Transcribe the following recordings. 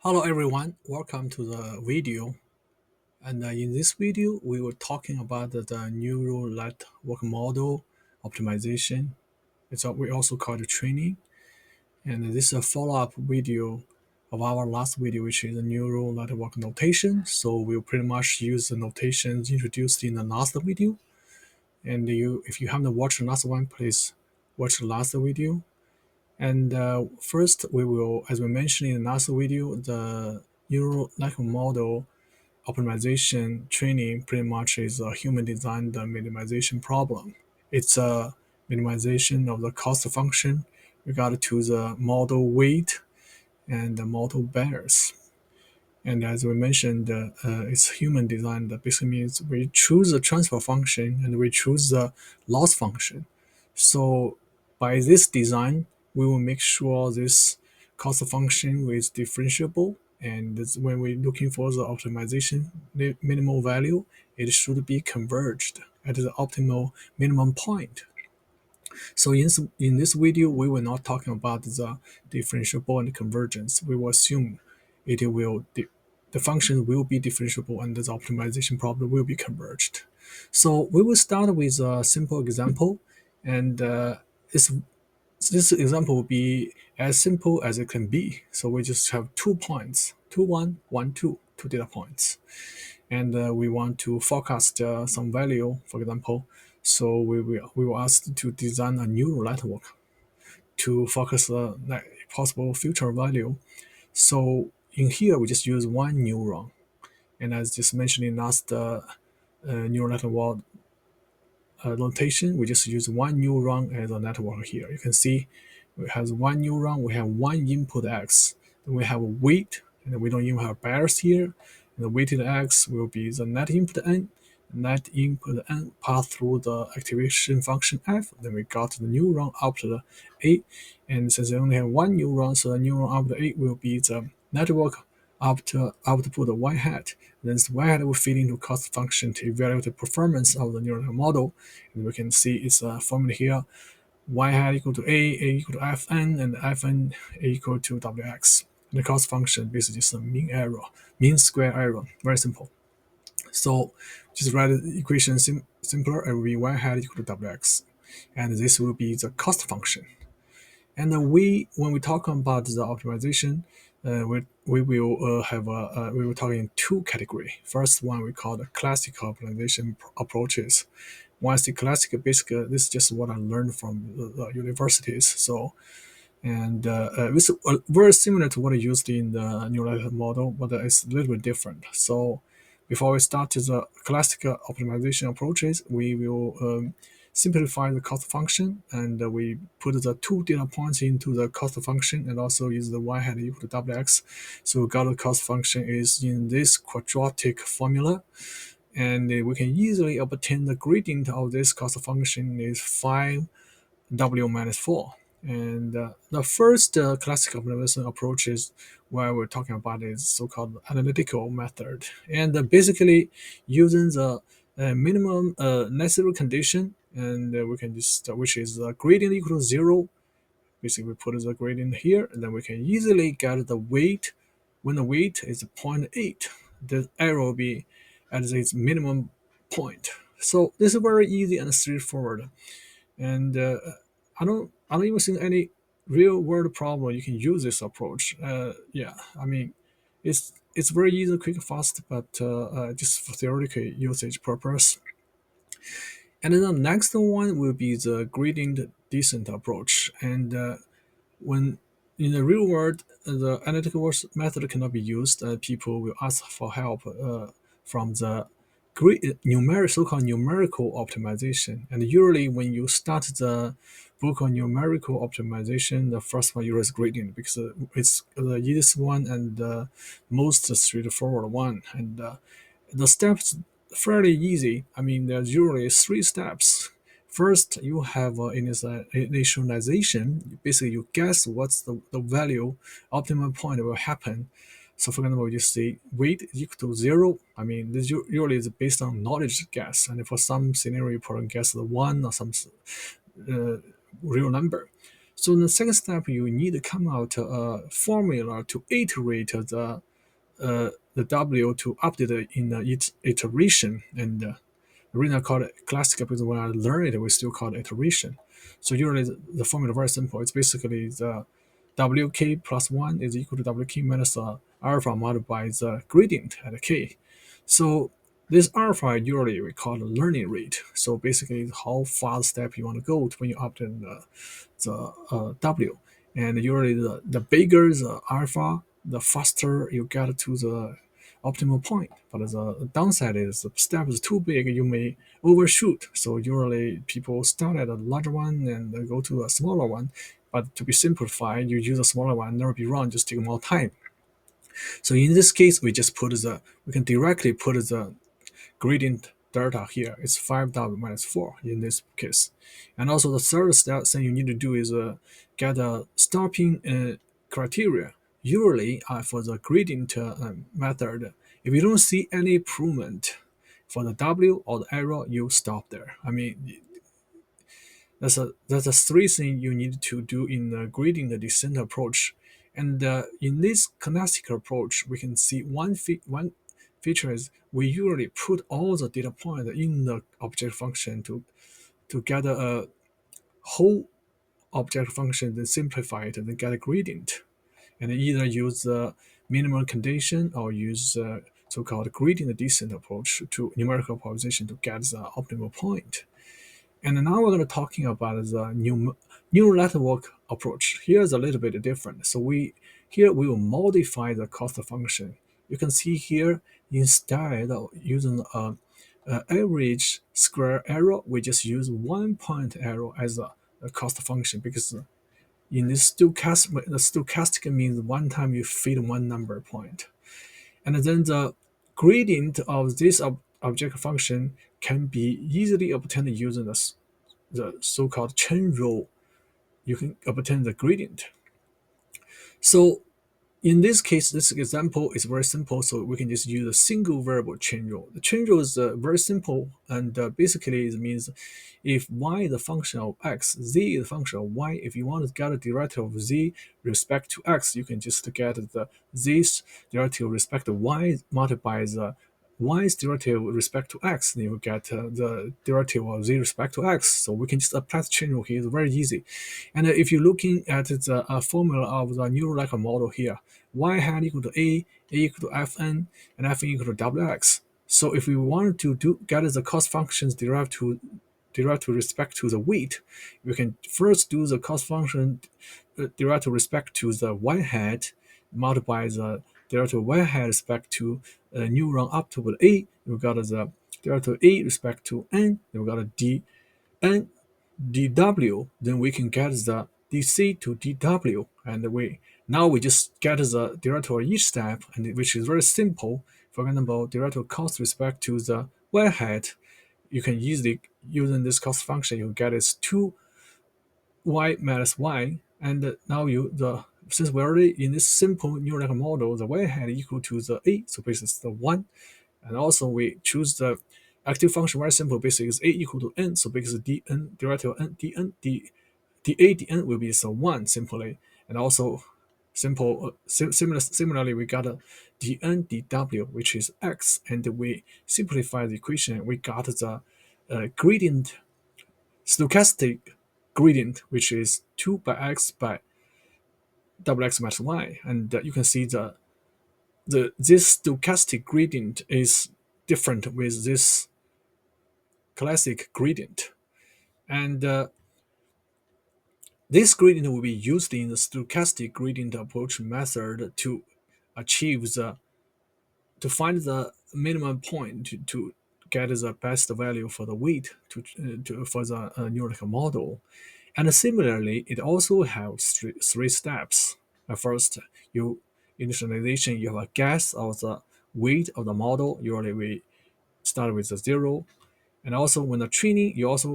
Hello everyone, welcome to the video. And in this video, we were talking about the neural network model optimization. We also call it training. And this is a follow-up video of our last video, which is a neural network notation. So we'll pretty much use the notations introduced in the last video. And if you haven't watched the last one, please watch the last video. And first, we will, as we mentioned in the last video, the neural network model optimization training pretty much is a human-designed minimization problem. It's a minimization of the cost function regarding to the model weight and the model bias. And as we mentioned, it's human designed. That basically means we choose the transfer function and we choose the loss function. So by this design, we will make sure this cost function is differentiable. And when we're looking for the optimization minimal value, it should be converged at the optimal minimum point. So in this video, we will not talking about the differentiable and convergence. We will assume the function will be differentiable and the optimization problem will be converged. So we will start with a simple example, and this example will be as simple as it can be. So we just have 2 points, 2, 1, 1, 2, 2 data points. And we want to forecast some value, for example. So we will ask to design a neural network to focus possible future value. So in here, we just use one neuron. And as just mentioned in last neural network notation, we just use one neuron as a network here. You can see we have one neuron, we have one input x, then we have a weight, and we don't even have bias here. And the weighted x will be the net input n. Net input n pass through the activation function f. Then we got the neuron output a. And since we only have one neuron, so the neuron output a will be the network output y hat. Then this y hat will feed into cost function to evaluate the performance of the neural model. And we can see it's a formula here: y hat equal to a equal to fn, and fn a equal to wx. And the cost function basically is a mean square error. Very simple. So just write the equation simpler, and we y hat equal to wx, and this will be the cost function. And when we talk about the optimization, we will talk in two categories. First one we call the classical optimization approaches. Once the classic, basically, this is just what I learned from the universities. So, and it's very similar to what I used in the neural network model, but it's a little bit different. So, before we start the classical optimization approaches, we will simplify the cost function, and we put the two data points into the cost function and also use the y hat equal to wx. So we got the cost function is in this quadratic formula, and we can easily obtain the gradient of this cost function is 5w minus 4. And the first classical optimization approach is where we're talking about is so-called analytical method. And basically using the minimum necessary condition, and we can just, which is gradient equal to 0. Basically, we put the gradient here, and then we can easily get the weight. When the weight is 0.8, the error will be at its minimum point. So this is very easy and straightforward. And I don't even see any real world problem you can use this approach. Yeah, I mean, it's very easy, quick, fast, but just for theoretical usage purpose. And then the next one will be the gradient descent approach. And when in the real world, the analytical method cannot be used, people will ask for help from the so-called numerical optimization. And usually when you start the book on numerical optimization, the first one you is gradient because it's the easiest one and the most straightforward one. And the steps fairly easy. I mean, there's usually 3 steps. First, you have initialization. Basically, you guess what's the value optimal point will happen. So, for example, you say weight is equal to 0. I mean, this usually is based on knowledge guess. And for some scenario, you probably guess the 1 or some uh, real number. So in the second step, you need to come out a formula to iterate the W to update it in each iteration. And the reason I call it classical because when I learn it, we still call it iteration. So usually the formula is very simple. It's basically the wk plus 1 is equal to wk minus alpha multiplied by the gradient at k. So this alpha usually we call the learning rate. So basically, it's how fast step you want to go when you update the w. And usually the bigger the alpha, the faster you get to the optimal point. But the downside is the step is too big, you may overshoot. So usually people start at a larger one and go to a smaller one. But to be simplified, you use a smaller one, never be wrong, just take more time. So in this case, we can directly put the gradient delta here. It's 5w minus 4 in this case. And also the third step thing you need to do is get a stopping criteria. Usually for the gradient method, if you don't see any improvement for the W or the error, you stop there. I mean, that's a three thing you need to do in the gradient descent approach. And in this classical approach, we can see one feature is we usually put all the data points in the object function to get a whole object function, then simplify it and then get a gradient. And either use the minimum condition or use so-called gradient descent approach to numerical optimization to get the optimal point. And now we're going to talking about the neural network approach. Here's a little bit different. So we will modify the cost function. You can see here instead of using a average square error, we just use 1 point error as a cost function because in this stochastic, the stochastic means one time you feed one number point. And then the gradient of this object function can be easily obtained using the so-called chain rule. You can obtain the gradient. So in this case, this example is very simple, so we can just use a single variable chain rule. The chain rule is very simple, and basically it means if y is a function of x, z is a function of y. If you want to get a derivative of z respect to x, you can just get the z's derivative respect to y multiplied by the y's derivative with respect to x, then you get the derivative of z respect to x. So we can just apply the chain rule here. It's very easy. And if you're looking at the formula of the neural network model here, y hat equal to a equal to fn, and fn equal to wx. So if we want to get the cost functions derived with respect to the weight, we can first do the cost function derived with respect to the y hat, multiply the derivative of y hat respect to neuron up to a. We got the derivative of a respect to n. Then we got a dn dw. Then we can get the dc to dw, and we just get the derivative of each step, and which is very simple. For example, derivative of cost respect to the y hat, you can easily using this cost function, you get is 2y minus y, and now since we're already in this simple neural network model, the y hat equal to the a, so basically it's the 1. And also we choose the active function very simple, basically is a equal to n, so basically dn derivative of n dn dA dn will be so 1 simply. And also similarly we got a dn dw, which is x, and we simplify the equation, we got the gradient, stochastic gradient, which is 2 by x by wx minus y. And you can see this stochastic gradient is different with this classic gradient. And this gradient will be used in the stochastic gradient approach method to find the minimum point to get the best value for the weight for the neural network model. And similarly, it also has three steps. First, initialization, you have a guess of the weight of the model. Usually we start with a 0. And also when the training, you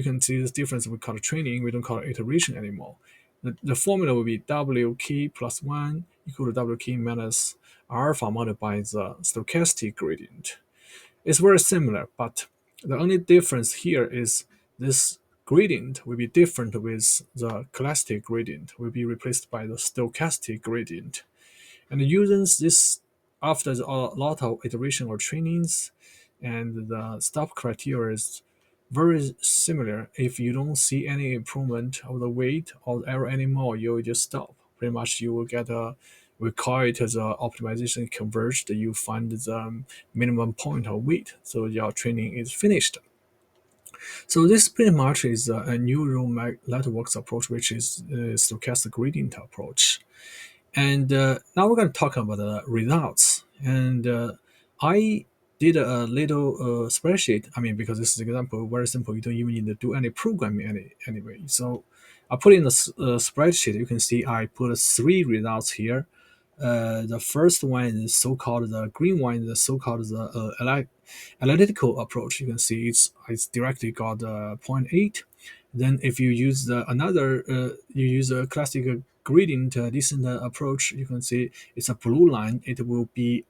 can see this difference. We call it training, we don't call it iteration anymore. The formula will be wk plus 1 equal to wk minus alpha multiplied by the stochastic gradient. It's very similar, but the only difference here is this gradient will be different with the classic gradient, will be replaced by the stochastic gradient. And using this after a lot of iteration or trainings, and the stop criteria is very similar. If you don't see any improvement of the weight or the error anymore, you will just stop. Pretty much you will get a, we call it as a optimization converged. You find the minimum point of weight, so your training is finished. So this pretty much is a neural networks approach, which is stochastic gradient approach. And now we're going to talk about the results. And I did a little spreadsheet. I mean, because this is an example, very simple. You don't even need to do any programming anyway. So I put in the spreadsheet. You can see I put three results here. The first one is so-called the green one, is the so-called the analytical approach. You can see it's directly got zero point 0.8. Then if you use you use a classic gradient descent approach, you can see it's a blue line. It will be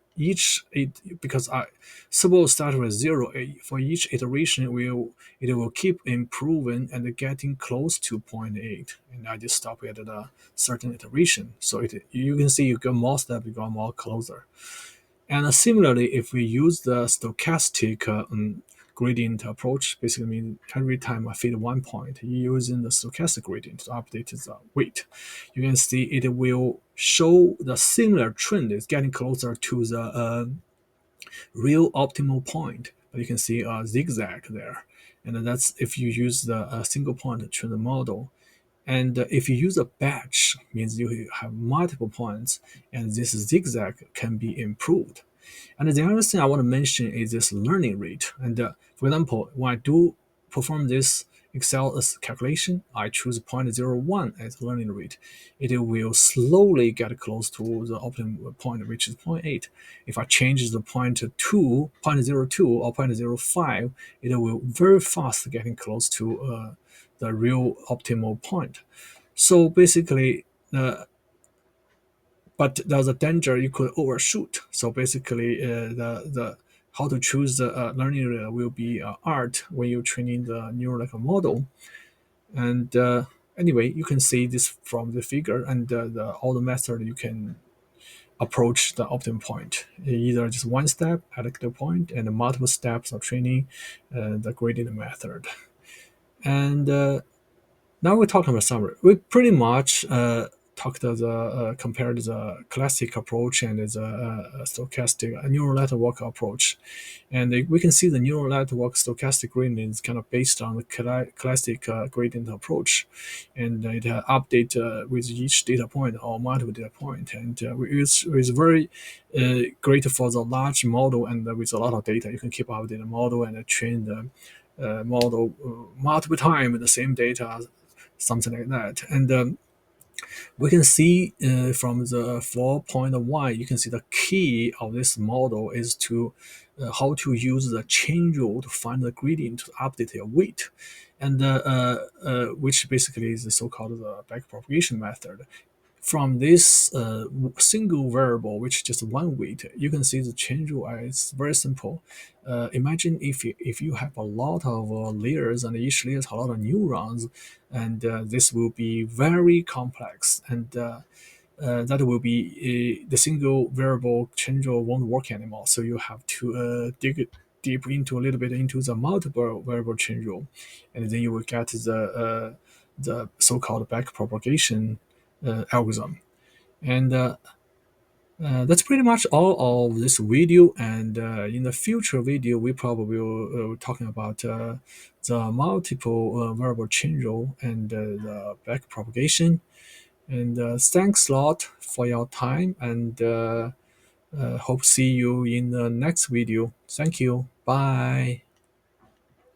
because I suppose start with 0. For each iteration, it will keep improving and getting close to zero point 0.8. And I just stop at a certain iteration. So you can see you get more step, you got more closer. And similarly, if we use the stochastic gradient approach, basically means every time I fit 1 point, using the stochastic gradient to update the weight, you can see it will show the similar trend is getting closer to the real optimal point. But you can see a zigzag there. And that's if you use the single point trend model. And if you use a batch, means you have multiple points, and this zigzag can be improved. And the other thing I want to mention is this learning rate. And for example, when I do perform this Excel calculation, I choose 0.01 as learning rate. It will slowly get close to the optimum point, which is 0.8. If I change the point to 0.02 or 0.05, it will very fast getting close to the real optimal point. So basically, but there's a danger you could overshoot. So basically, the how to choose the learning area will be art when you're training the neural network model. And anyway, you can see this from the figure, and all the method you can approach the optimum point. Either just one step at the point, and multiple steps of training the gradient method. And now we're talking about summary. We pretty much talked compared the classic approach and the stochastic neural network approach, and we can see the neural network stochastic gradient is kind of based on the classic gradient approach, and it update with each data point or multiple data point, and it's very great for the large model, and with a lot of data you can keep updating the model and train the model multiple times with the same data, something like that. And we can see from the 4.1, you can see the key of this model is to how to use the chain rule to find the gradient to update your weight, and which basically is the so-called backpropagation method. From this single variable, which is just one weight, you can see the change rule is very simple. Imagine if you have a lot of layers, and each layer has a lot of neurons, and this will be very complex, and that will be the single variable change rule won't work anymore. So you have to dig deep into a little bit into the multiple variable change rule, and then you will get the so-called backpropagation algorithm. And that's pretty much all of this video. And in the future video, we probably will talking about the multiple variable chain rule and the backpropagation. And thanks a lot for your time, and hope see you in the next video. Thank you. Bye.